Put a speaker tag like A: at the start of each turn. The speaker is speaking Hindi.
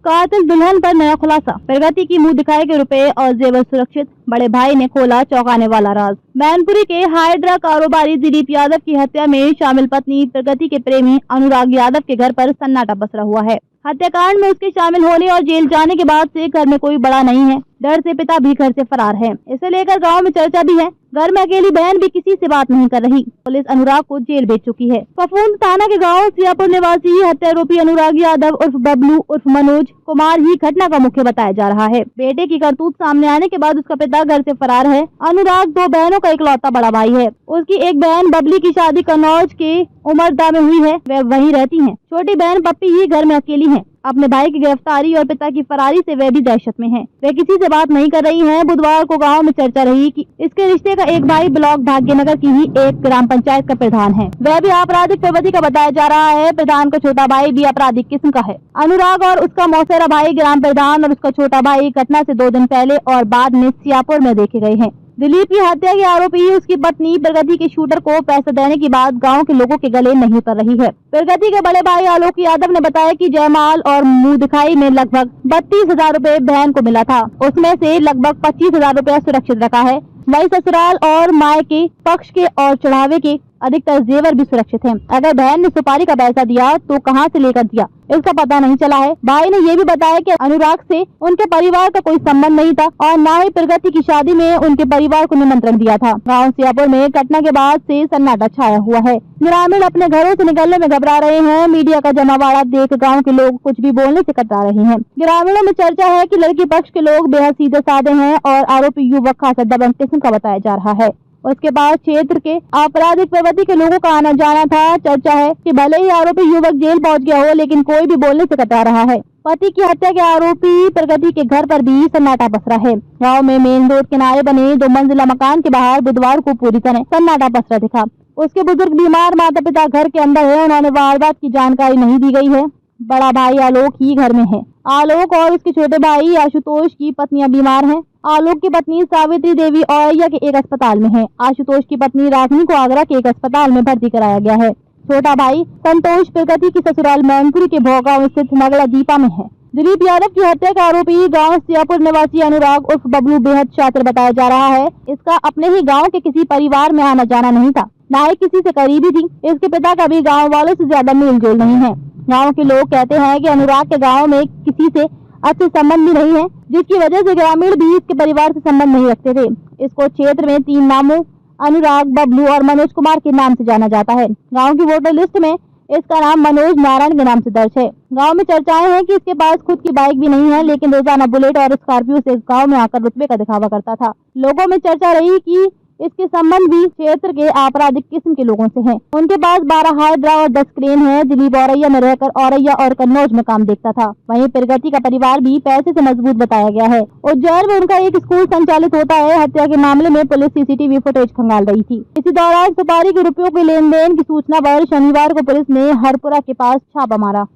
A: कातिल दुल्हन पर नया खुलासा। प्रगति की मुंह दिखाए के रुपए और जेवर सुरक्षित, बड़े भाई ने खोला चौंकाने वाला राज। मैनपुरी के हाइड्रा कारोबारी दिलीप यादव की हत्या में शामिल पत्नी प्रगति के प्रेमी अनुराग यादव के घर पर सन्नाटा पसरा हुआ है। हत्याकांड में उसके शामिल होने और जेल जाने के बाद से घर में कोई बड़ा नहीं है। डर से पिता भी घर से फरार है। इसे लेकर गांव में चर्चा भी है। घर में अकेली बहन भी किसी से बात नहीं कर रही। पुलिस अनुराग को जेल भेज चुकी है। फफूंद थाना के गांव सियापुर निवासी हत्यारोपी अनुराग यादव उर्फ बबलू उर्फ मनोज कुमार ही घटना का मुख्य बताया जा रहा है। बेटे की करतूत सामने आने के बाद उसका पिता घर से फरार है। अनुराग 2 बहनों का इकलौता बड़ा भाई है। उसकी एक बहन बबली की शादी कन्नौज के उमरदा में हुई है। वह वहीं रहती है। छोटी बहन पप्पी ही घर में अकेली है। अपने भाई की गिरफ्तारी और पिता की फरारी से वे भी दहशत में हैं। वे किसी से बात नहीं कर रही हैं। बुधवार को गांव में चर्चा रही कि इसके रिश्ते का एक भाई ब्लॉक भाग्यनगर की ही एक ग्राम पंचायत का प्रधान है। वह भी आपराधिक प्रवृत्ति का बताया जा रहा है। प्रधान का छोटा भाई भी आपराधिक किस्म का है। अनुराग और उसका मौसेरा भाई ग्राम प्रधान और उसका छोटा भाई घटना से 2 दिन पहले और बाद में सियापुर में देखे गए हैं। दिलीप की हत्या के आरोपी उसकी पत्नी प्रगति के शूटर को पैसे देने की बात गांव के लोगों के गले नहीं उतर रही है। प्रगति के बड़े भाई आलोक यादव ने बताया कि जयमाल और मुंह दिखाई में लगभग 32,000 रूपए बहन को मिला था। उसमें से लगभग 25,000 रूपया सुरक्षित रखा है। वही ससुराल और मायके पक्ष के और चढ़ावे के अधिकतर जेवर भी सुरक्षित हैं। अगर बहन ने सुपारी का पैसा दिया तो कहां से लेकर दिया, इसका पता नहीं चला है। भाई ने ये भी बताया कि अनुराग से उनके परिवार का कोई संबंध नहीं था और न ही प्रगति की शादी में उनके परिवार को निमंत्रण दिया था। गांव सियापुर में घटना के बाद से सन्नाटा छाया हुआ है। ग्रामीण अपने घरों से निकलने में घबरा रहे हैं। मीडिया का जमावड़ा देख गाँव के लोग कुछ भी बोलने से कतरा रहे हैं। ग्रामीणों में चर्चा है कि लड़की पक्ष के लोग बेहद सीधे साधे हैं और आरोपी युवक खासा दबंग किस्म का बताया जा रहा है। उसके बाद क्षेत्र के आपराधिक प्रवृत्ति के लोगों का आना जाना था। चर्चा है कि भले ही आरोपी युवक जेल पहुंच गया हो, लेकिन कोई भी बोलने से कतरा रहा है। पति की हत्या के आरोपी प्रगति के घर पर भी सन्नाटा पसरा है। गांव में मेन रोड किनारे बने 2 मंजिला मकान के बाहर बुधवार को पूरी तरह सन्नाटा पसरा दिखा। उसके बुजुर्ग बीमार माता पिता घर के अंदर है। उन्होंने वारदात की जानकारी नहीं दी गई है। बड़ा भाई आलोक ही घर में है। आलोक और उसके छोटे भाई आशुतोष की पत्नियां बीमार हैं। आलोक की पत्नी सावित्री देवी औरैया के एक अस्पताल में है। आशुतोष की पत्नी रागिनी को आगरा के एक अस्पताल में भर्ती कराया गया है। छोटा भाई संतोष प्रगति की ससुराल मैनपुरी के भोगांव स्थित नगला दीपा में है। दिलीप यादव की हत्या का आरोपी गांव सियापुर निवासी अनुराग उर्फ बबलू बेहद शातिर बताया जा रहा है। इसका अपने ही गाँव के किसी परिवार में आना जाना नहीं था, न ही किसी से करीबी थी। इसके पिता का भी गाँव वालों से ज्यादा मेल जोल नहीं है। गांव के लोग कहते हैं कि अनुराग के गांव में किसी से अच्छे संबंध भी नहीं है, जिसकी वजह से ग्रामीण भी इसके परिवार से संबंध नहीं रखते थे। इसको क्षेत्र में 3 नामों अनुराग, बबलू और मनोज कुमार के नाम से जाना जाता है। गांव की वोटर लिस्ट में इसका नाम मनोज नारायण के नाम से दर्ज है। गांव में चर्चाएं हैं कि इसके पास खुद की बाइक भी नहीं है, लेकिन रोजाना बुलेट और स्कॉर्पियो से गांव में आकर रुतबे का दिखावा करता था। लोगों में चर्चा रही कि इसके संबंध भी क्षेत्र के आपराधिक किस्म के लोगों से हैं। उनके पास 12 हाइड्रा और 10 क्रेन है। दिलीप औरैया में रहकर औरैया और कन्नौज में काम देखता था। वहीं प्रगति का परिवार भी पैसे से मजबूत बताया गया है। उज्जैन में उनका एक स्कूल संचालित होता है। हत्या के मामले में पुलिस सीसीटीवी फुटेज खंगाल रही थी। इसी दौरान सुपारी के रुपयों के लेन देन की सूचना पर शनिवार को पुलिस ने हरपुरा के पास छापा मारा।